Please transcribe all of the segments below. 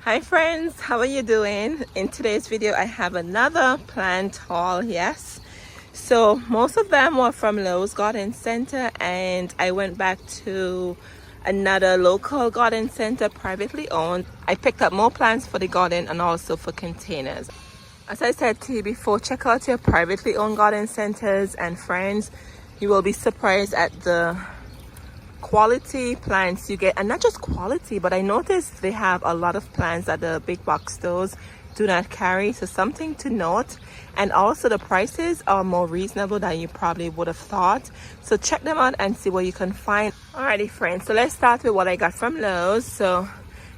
Hi friends, how are you doing? In today's video I have another plant haul. Yes, so most of them were from Lowe's garden center, and I went back to another local garden center, privately owned. I picked up more plants for the garden and also for containers. As I said to you before, check out your privately owned garden centers, and friends, you will be surprised at the quality plants you get. And not just quality, but I noticed they have a lot of plants that the big box stores do not carry, so something to note. And also the prices are more reasonable than you probably would have thought, so check them out and see what you can find. Alrighty friends, so let's start with what I got from Lowe's. So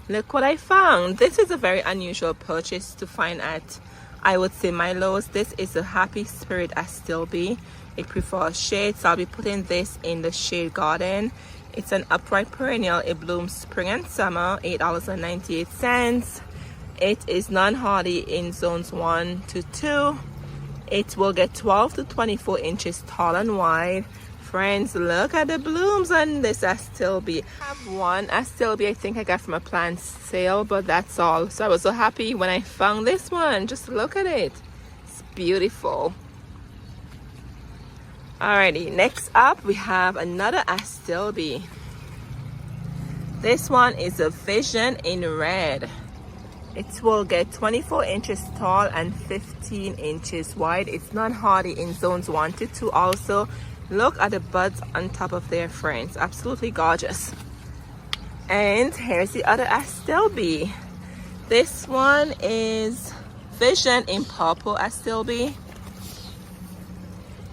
look what I found. This is a very unusual purchase to find at, I would say, my Lowe's. This is a Happy Spirit Astilbe. It prefers shade, so I'll be putting this in the shade garden. It's an upright perennial. It blooms spring and summer. $8.98. It is non-hardy in zones 1 to 2. It will get 12 to 24 inches tall and wide. Friends, look at the blooms on this Astilbe. I have one Astilbe I think I got from a plant sale, but that's all. So I was so happy when I found this one. Just look at it. It's beautiful. Alrighty, next up we have another Astilbe. This one is a Vision in red. It will get 24 inches tall and 15 inches wide. It's non-hardy in zones 1 to 2 also. Look at the buds on top of their friends. Absolutely gorgeous. And here's the other Astilbe. This one is Vision in purple Astilbe.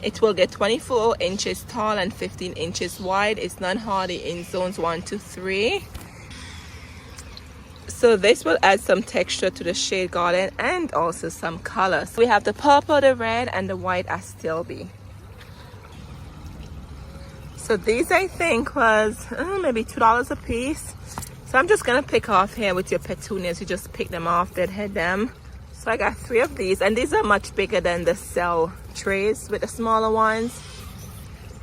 It will get 24 inches tall and 15 inches wide. It's non-hardy in zones 1 to 3. So this will add some texture to the shade garden and also some colors. We have the purple, the red, and the white Astilbe. So these I think was maybe $2 a piece. So I'm just gonna pick off here with your petunias. You just pick them off, deadhead them. So I got 3 of these, and these are much bigger than the cell trays with the smaller ones.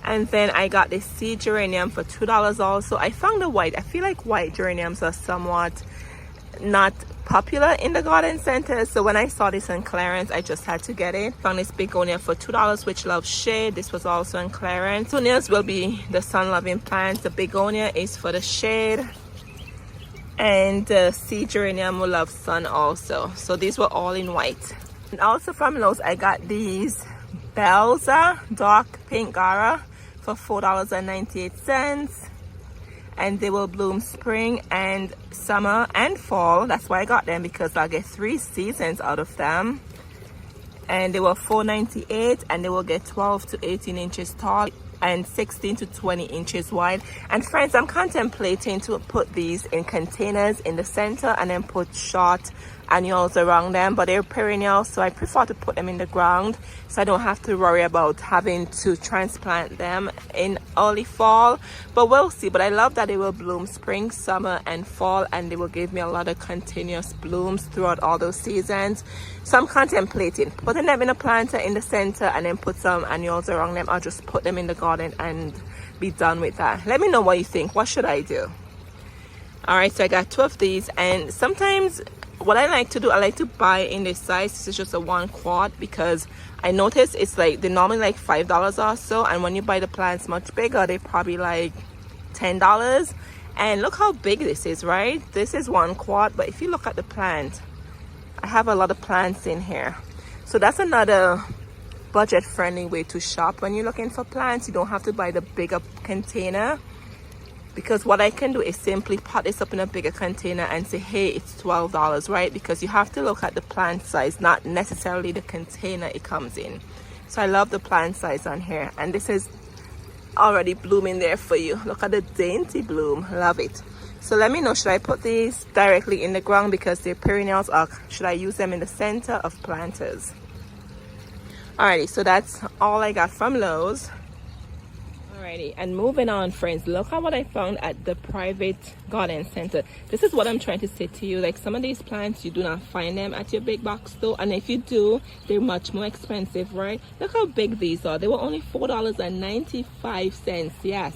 And then I got this seed geranium for $2 also. I found the white. I feel like white geraniums are somewhat not popular in the garden center, so when I saw this on clearance I just had to get it. Found this begonia for $2, which loves shade. This was also on clearance. Petunias will be the sun-loving plants. The begonia is for the shade, and the seed geranium will love sun also. So these were all in white. And also from Lowe's I got these Belza dark pink Gara for $4.98, and they will bloom spring and summer and fall. That's why I got them, because I'll get 3 seasons out of them. And they were $4.98, and they will get 12 to 18 inches tall and 16 to 20 inches wide. And friends, I'm contemplating to put these in containers in the center and then put short annuals around them, but they're perennial, so I prefer to put them in the ground so I don't have to worry about having to transplant them in early fall. But we'll see. But I love that they will bloom spring, summer, and fall, and they will give me a lot of continuous blooms throughout all those seasons. So I'm contemplating putting them in a planter in the center and then put some annuals around them. I'll just put them in the garden and be done with that. Let me know what you think. What should I do? All right, so I got 2 of these, and sometimes what I like to do, I like to buy in this size. This is just a 1 quart, because I notice it's like they're normally like $5 or so, and when you buy the plants much bigger, they're probably like $10. And look how big this is, right? This is 1 quart, but if you look at the plant, I have a lot of plants in here. So that's another budget friendly way to shop when you're looking for plants. You don't have to buy the bigger container, because what I can do is simply pot this up in a bigger container and say, hey, it's $12, right? Because you have to look at the plant size, not necessarily the container it comes in. So I love the plant size on here, and this is already blooming there for you. Look at the dainty bloom. Love it. So let me know, should I put these directly in the ground because they're perennials, or should I use them in the center of planters? Alrighty, so that's all I got from Lowe's. Alrighty, and moving on, friends, look at what I found at the private garden center. This is what I'm trying to say to you. Like, some of these plants, you do not find them at your big box store, and if you do, they're much more expensive, right? Look how big these are. They were only $4.95. Yes.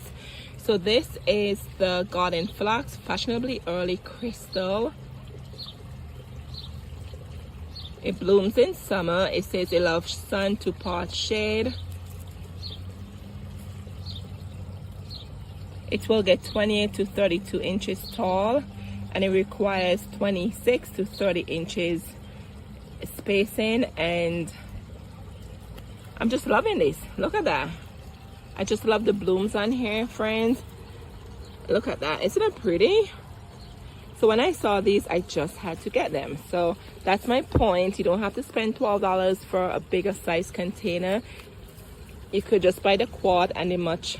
So this is the Garden Phlox Fashionably Early Crystal. It blooms in summer. It says it loves sun to part shade. It will get 28 to 32 inches tall, and it requires 26 to 30 inches spacing. And I'm just loving this. Look at that. I just love the blooms on here, friends. Look at that. Isn't it pretty? So when I saw these, I just had to get them. So that's my point. You don't have to spend $12 for a bigger size container. You could just buy the quad, and they're much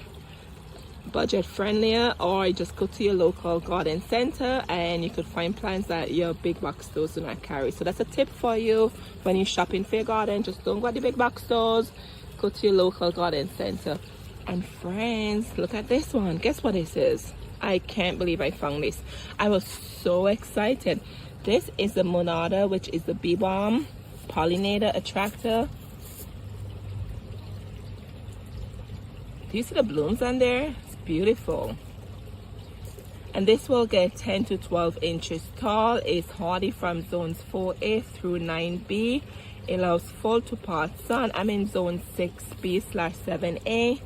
budget friendlier, or you just go to your local garden center and you could find plants that your big box stores do not carry. So that's a tip for you when you're shopping for your garden. Just don't go to the big box stores, go to your local garden center. And friends, look at this one. Guess what this is? I can't believe I found this. I was so excited. This is the Monarda, which is the bee balm pollinator attractor. Do you see the blooms on there? It's beautiful. And this will get 10 to 12 inches tall. It's hardy from zones 4A through 9B. It allows full to part sun. I'm in zone 6B/7A.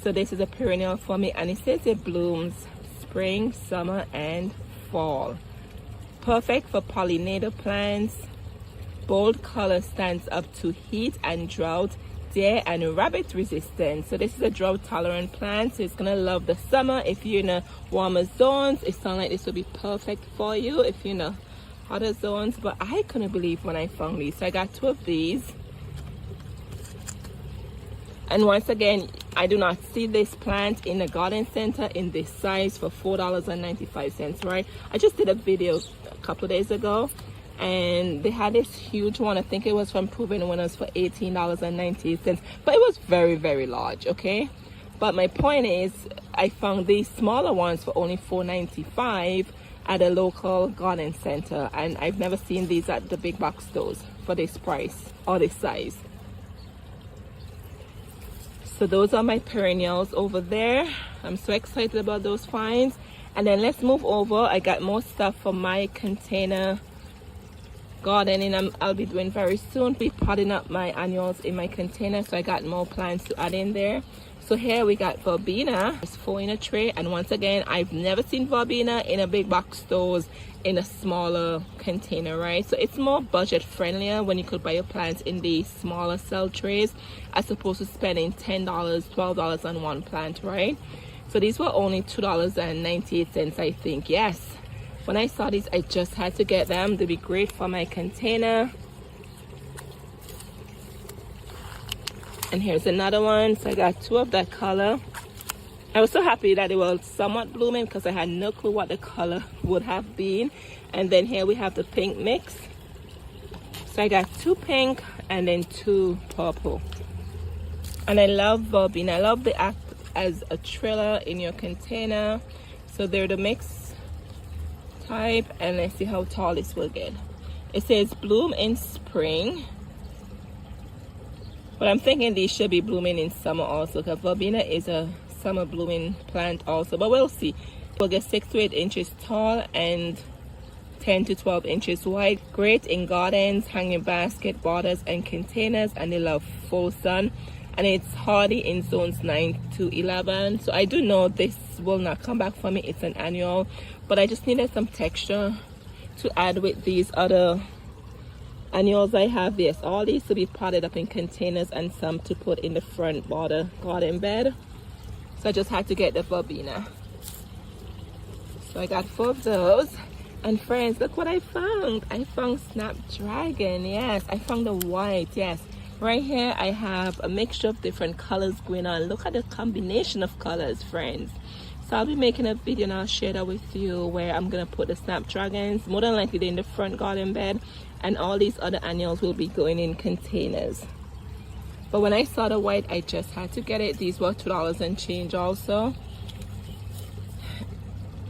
So this is a perennial for me, and it says it blooms spring, summer, and fall. Perfect for pollinator plants. Bold color stands up to heat and drought, deer and rabbit resistant. So this is a drought tolerant plant, so it's gonna love the summer. If you're in a warmer zones, it sounds like this will be perfect for you if you're in a hotter zones. But I couldn't believe when I found these, so I got 2 of these. And once again, I do not see this plant in a garden center in this size for $4.95, right? I just did a video a couple of days ago, and they had this huge one. I think it was from Proven Winners for $18.98, but it was very, very large, okay? But my point is, I found these smaller ones for only $4.95 at a local garden center, and I've never seen these at the big box stores for this price or this size. So those are my perennials over there. I'm so excited about those finds. And then let's move over. I got more stuff for my container gardening I'll be doing very soon. Be potting up my annuals in my container, so I got more plants to add in there. So here we got verbena. It's 4 in a tray, and once again, I've never seen verbena in a big box stores in a smaller container, right? So it's more budget friendlier when you could buy your plants in these smaller cell trays as opposed to spending $10 $12 on one plant, right? So these were only $2.98, I think. Yes, when I saw these, I just had to get them. They'd be great for my container. And here's another one. So I got 2 of that color. I was so happy that it was somewhat blooming because I had no clue what the color would have been. And then here we have the pink mix. So I got 2 pink and then 2 purple. And I love verbena. I love the act as a trailer in your container. So they're the mix type, and let's see how tall this will get. It says bloom in spring, but I'm thinking these should be blooming in summer also, because verbena is a summer blooming plant also, but we'll see. We'll get 6 to 8 inches tall and 10 to 12 inches wide. Great in gardens, hanging basket, borders, and containers, and they love full sun. And it's hardy in zones 9 to 11. So I do know this will not come back for me. It's an annual, but I just needed some texture to add with these other annuals I have. Yes, all these to be potted up in containers and some to put in the front border garden bed. So I just had to get the verbena. So I got 4 of those. And friends, look what I found. I found Snapdragon. Yes, I found the white. Yes. Right here I have a mixture of different colors going on. Look at the combination of colors, friends. So I'll be making a video and I'll share that with you where I'm gonna put the Snapdragons, more than likely in the front garden bed, and all these other annuals will be going in containers. But when I saw the white, I just had to get it. These were $2 and change also.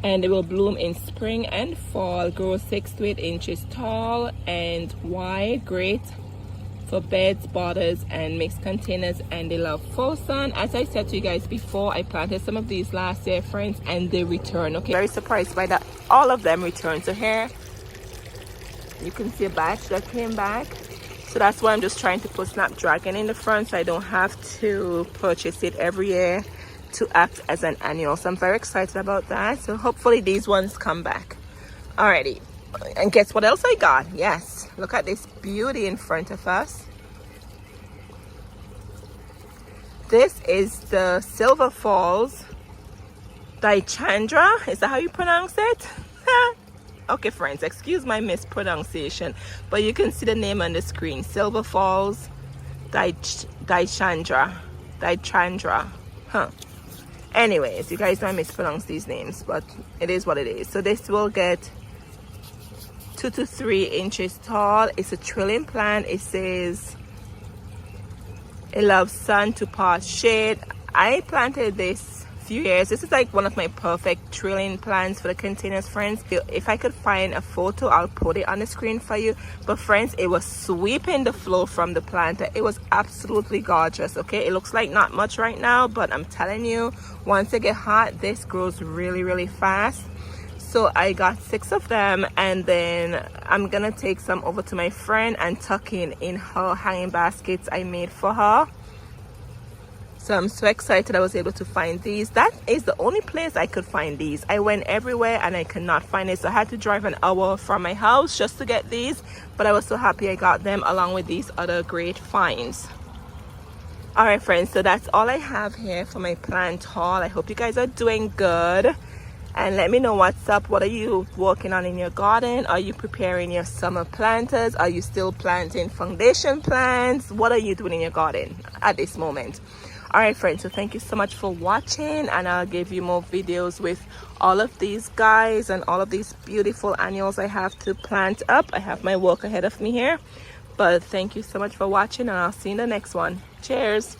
And they will bloom in spring and fall, grow 6 to 8 inches tall and wide. Great for beds, borders, and mixed containers, and they love full sun. As I said to you guys before, I planted some of these last year, friends, and they return. Okay, very surprised by that. All of them return. So here You can see a batch that came back. So that's why I'm just trying to put Snapdragon in the front so I don't have to purchase it every year to act as an annual. So I'm very excited about that. So hopefully these ones come back. Alrighty. And guess what else I got? Yes. Look at this beauty in front of us. This is the Silver Falls Dichandra. Is that how you pronounce it? Okay, friends, excuse my mispronunciation, but you can see the name on the screen. Silver Falls Dichandra. Huh. Anyways, you guys know I mispronounce these names, but it is what it is. So this will get 2 to 3 inches tall. It's a trilling plant. It says it loves sun to part shade. I planted this few years. This is like one of my perfect trilling plants for the containers, friends. If I could find a photo, I'll put it on the screen for you. But friends, it was sweeping the flow from the planter. It was absolutely gorgeous. Okay, it looks like not much right now, but I'm telling you, once they get hot, this grows really, really fast. So I got 6 of them, and then I'm gonna take some over to my friend and tuck in her hanging baskets I made for her. So I'm so excited I was able to find these. That is the only place I could find these. I went everywhere and I could not find it. So I had to drive an hour from my house just to get these. But I was so happy I got them along with these other great finds. Alright friends, so that's all I have here for my plant haul. I hope you guys are doing good. And let me know what's up. What are you working on in your garden? Are you preparing your summer planters? Are you still planting foundation plants? What are you doing in your garden at this moment? Alright friends, so thank you so much for watching, and I'll give you more videos with all of these guys and all of these beautiful annuals I have to plant up. I have my work ahead of me here, but thank you so much for watching, and I'll see you in the next one. Cheers.